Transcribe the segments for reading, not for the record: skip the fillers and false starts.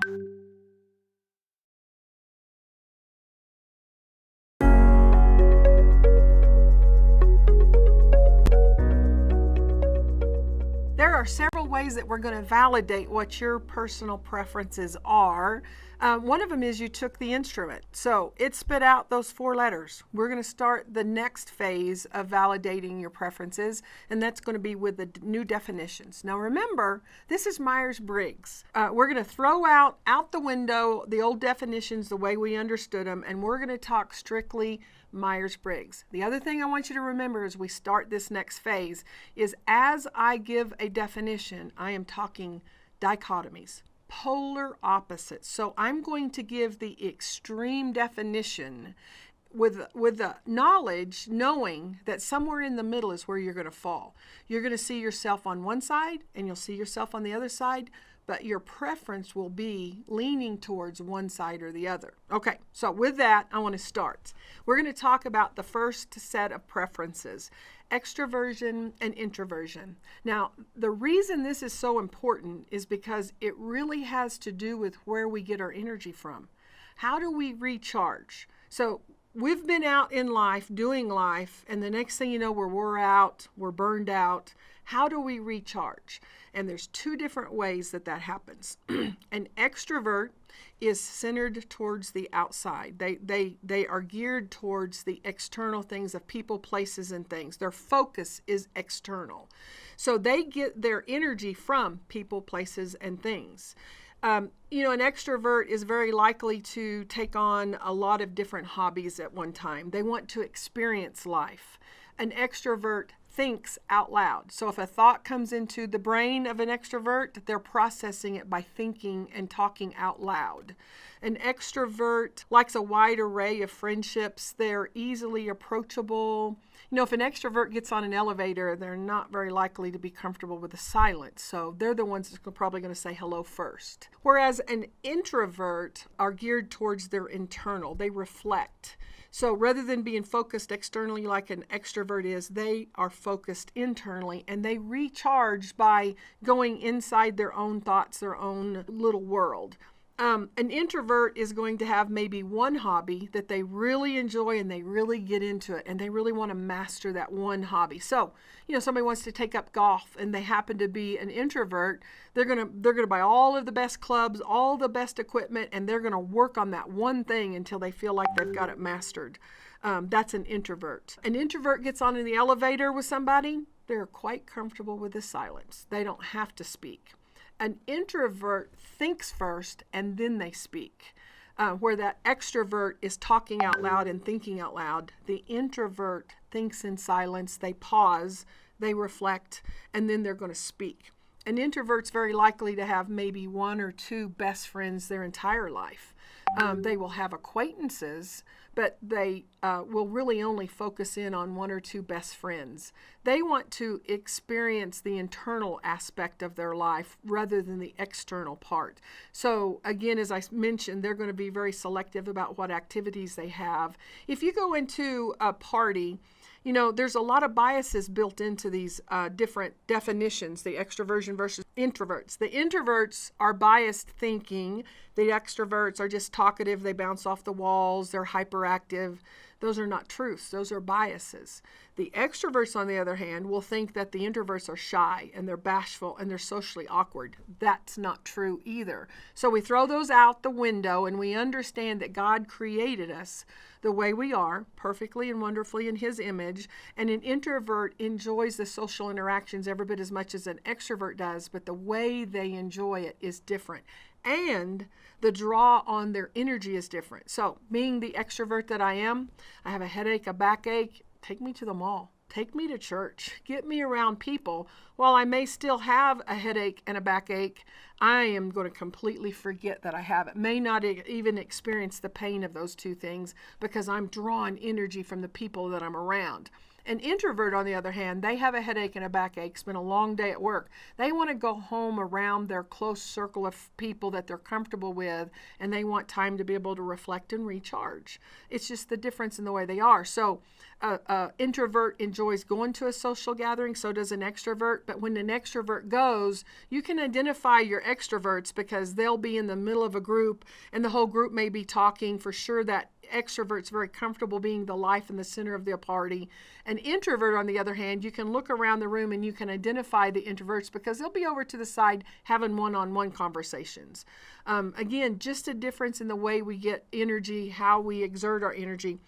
There are several ways that we're going to validate what your personal preferences are. One of them is you took the instrument. So it spit out those 4 letters. We're going to start the next phase of validating your preferences, and that's going to be with the new definitions. Now remember, this is Myers-Briggs. We're going to throw out the window the old definitions the way we understood them, and we're going to talk strictly Myers-Briggs. The other thing I want you to remember as we start this next phase is as I give a definition, I am talking dichotomies, polar opposites. So I'm going to give the extreme definition with the knowledge, knowing that somewhere in the middle is where you're going to fall. You're going to see yourself on one side and you'll see yourself on the other side, but your preference will be leaning towards one side or the other. Okay, so with that, I want to start. We're going to talk about the first set of preferences, extroversion and introversion. Now, the reason this is so important is because it really has to do with where we get our energy from. How do we recharge? So we've been out in life, doing life, and the next thing you know, we're wore out, we're burned out. How do we recharge? And there's 2 different ways that happens. An extrovert is centered towards the outside. They are geared towards the external things of people, places, and things. Their focus is external. So they get their energy from people, places, and things. An extrovert is very likely to take on a lot of different hobbies at one time. They want to experience life. An extrovert thinks out loud. So if a thought comes into the brain of an extrovert, they're processing it by thinking and talking out loud. An extrovert likes a wide array of friendships. They're easily approachable. If an extrovert gets on an elevator, they're not very likely to be comfortable with the silence. So they're the ones that are probably going to say hello first. Whereas an introvert are geared towards their internal. They reflect. So rather than being focused externally like an extrovert is, they are focused internally, and they recharge by going inside their own thoughts, their own little world. An introvert is going to have maybe one hobby that they really enjoy and they really get into it and they really want to master that one hobby. So, somebody wants to take up golf and they happen to be an introvert, they're going to buy all of the best clubs, all the best equipment, and they're going to work on that one thing until they feel like they've got it mastered. That's an introvert. An introvert gets on in the elevator with somebody, they're quite comfortable with the silence. They don't have to speak. An introvert thinks first and then they speak. Where that extrovert is talking out loud and thinking out loud, the introvert thinks in silence, they pause, they reflect, and then they're going to speak. An introvert's very likely to have maybe 1 or 2 best friends their entire life. They will have acquaintances, but they will really only focus in on 1 or 2 best friends. They want to experience the internal aspect of their life rather than the external part. So again, as I mentioned, they're going to be very selective about what activities they have. If you go into a party, there's a lot of biases built into these different definitions, the extroversion versus introverts. The introverts are biased thinking. The extroverts are just talkative. They bounce off the walls. They're hyperactive. Those are not truths. Those are biases. The extroverts, on the other hand, will think that the introverts are shy and they're bashful and they're socially awkward. That's not true either. So we throw those out the window and we understand that God created us the way we are, perfectly and wonderfully in His image. And an introvert enjoys the social interactions every bit as much as an extrovert does, but the way they enjoy it is different. And the draw on their energy is different. So being the extrovert that I am, I have a headache, a backache, take me to the mall. Take me to church. Get me around people. While I may still have a headache and a backache, I am going to completely forget that I have it. May not even experience the pain of those 2 things because I'm drawing energy from the people that I'm around. An introvert, on the other hand, they have a headache and a backache, spent a long day at work. They want to go home around their close circle of people that they're comfortable with, and they want time to be able to reflect and recharge. It's just the difference in the way they are. So introvert enjoys going to a social gathering, so does an extrovert. But when an extrovert goes, you can identify your extroverts because they'll be in the middle of a group and the whole group may be talking. For sure, that extrovert's very comfortable being the life in the center of the party. An introvert, on the other hand, you can look around the room and you can identify the introverts because they'll be over to the side having one-on-one conversations. Again, just a difference in the way we get energy, how we exert our energy.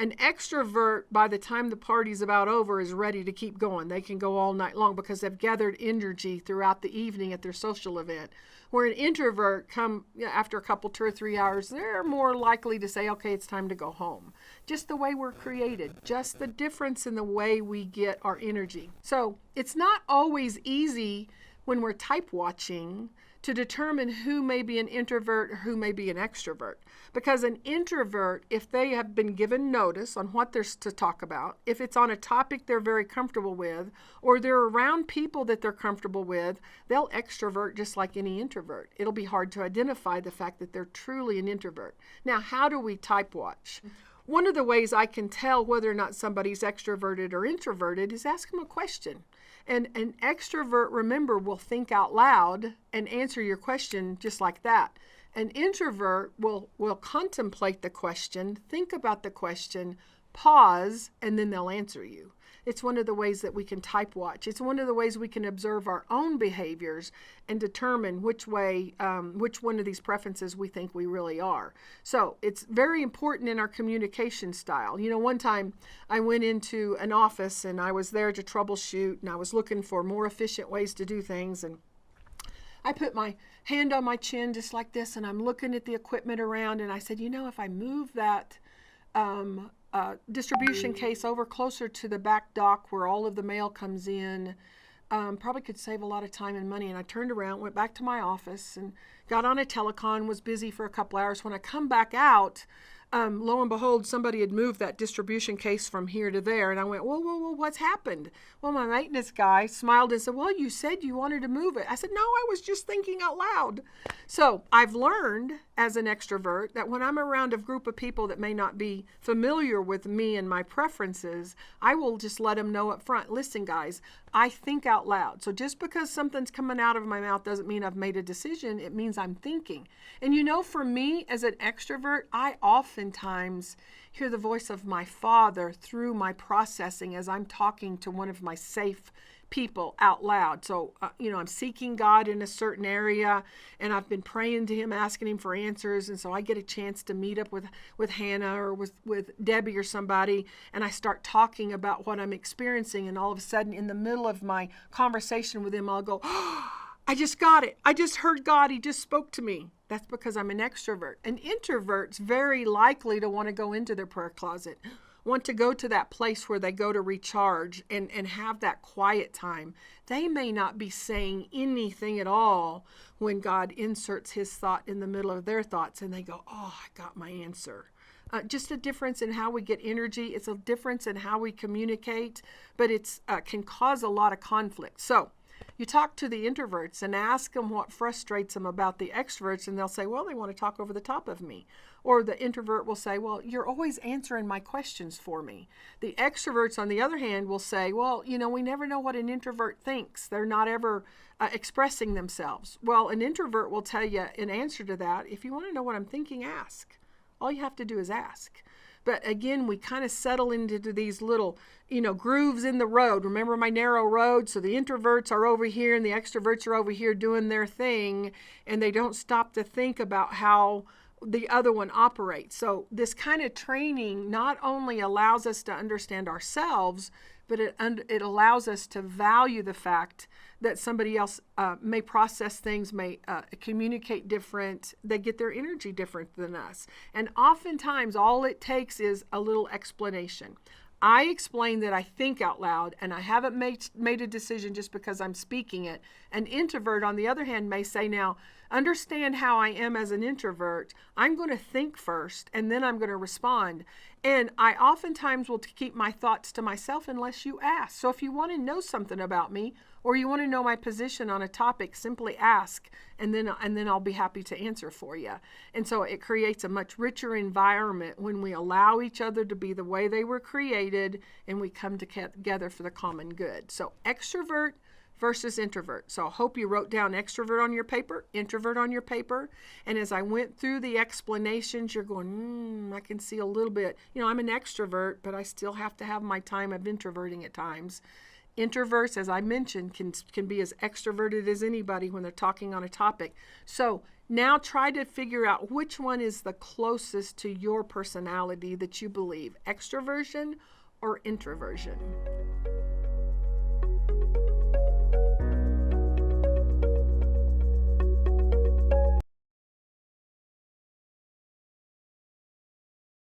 An extrovert, by the time the party's about over, is ready to keep going. They can go all night long because they've gathered energy throughout the evening at their social event. Where an introvert, after a couple, 2 or 3 hours, they're more likely to say, okay, it's time to go home. Just the way we're created, just the difference in the way we get our energy. So it's not always easy when we're type watching to determine who may be an introvert or who may be an extrovert. Because an introvert, if they have been given notice on what there's to talk about, if it's on a topic they're very comfortable with, or they're around people that they're comfortable with, they'll extrovert just like any introvert. It'll be hard to identify the fact that they're truly an introvert. Now, how do we type watch? One of the ways I can tell whether or not somebody's extroverted or introverted is ask them a question. And an extrovert, remember, will think out loud and answer your question just like that. An introvert will contemplate the question, think about the question, pause, and then they'll answer you. It's one of the ways that we can type watch. It's one of the ways we can observe our own behaviors and determine which one of these preferences we think we really are. So it's very important in our communication style. You know, one time I went into an office and I was there to troubleshoot and I was looking for more efficient ways to do things, and I put my hand on my chin just like this and I'm looking at the equipment around, and I said, you know, if I move that distribution case over closer to the back dock where all of the mail comes in, probably could save a lot of time and money. And I turned around, went back to my office and got on a telecon, was busy for a couple hours. When I come back out, lo and behold, somebody had moved that distribution case from here to there. And I went, whoa, what's happened? Well, my maintenance guy smiled and said, well, you said you wanted to move it. I said, no, I was just thinking out loud. So I've learned as an extrovert that when I'm around a group of people that may not be familiar with me and my preferences, I will just let them know up front, listen, guys, I think out loud. So just because something's coming out of my mouth doesn't mean I've made a decision. It means I'm thinking. And you know, for me as an extrovert, I oftentimes hear the voice of my Father through my processing as I'm talking to one of my safe people out loud. So, I'm seeking God in a certain area and I've been praying to him, asking him for answers. And so I get a chance to meet up with Hannah or with Debbie or somebody. And I start talking about what I'm experiencing. And all of a sudden in the middle of my conversation with him, I'll go, oh, I just got it. I just heard God. He just spoke to me. That's because I'm an extrovert. An introvert's very likely to want to go into their prayer closet, want to go to that place where they go to recharge and have that quiet time. They may not be saying anything at all when God inserts his thought in the middle of their thoughts and they go, oh, I got my answer. Just a difference in how we get energy. It's a difference in how we communicate, but it's can cause a lot of conflict. So you talk to the introverts and ask them what frustrates them about the extroverts, and they'll say, well, they want to talk over the top of me. Or the introvert will say, well, you're always answering my questions for me. The extroverts, on the other hand, will say, well, we never know what an introvert thinks. They're not ever expressing themselves. Well, an introvert will tell you in answer to that, if you want to know what I'm thinking, ask. All you have to do is ask. But again, we kind of settle into these little, grooves in the road. Remember my narrow road? So the introverts are over here and the extroverts are over here doing their thing, and they don't stop to think about how the other one operates. So this kind of training not only allows us to understand ourselves, but it allows us to value the fact that somebody else may process things, may communicate different, they get their energy different than us. And oftentimes all it takes is a little explanation. I explain that I think out loud and I haven't made a decision just because I'm speaking it. An introvert, on the other hand, may say, now, understand how I am as an introvert. I'm going to think first and then I'm going to respond. And I oftentimes will keep my thoughts to myself unless you ask. So if you want to know something about me or you want to know my position on a topic, simply ask, and then I'll be happy to answer for you. And so it creates a much richer environment when we allow each other to be the way they were created and we come together for the common good. So extrovert versus introvert. So I hope you wrote down extrovert on your paper, introvert on your paper. And as I went through the explanations, you're going, I can see a little bit. I'm an extrovert, but I still have to have my time of introverting at times. Introverts, as I mentioned, can be as extroverted as anybody when they're talking on a topic. So now try to figure out which one is the closest to your personality that you believe, extroversion or introversion.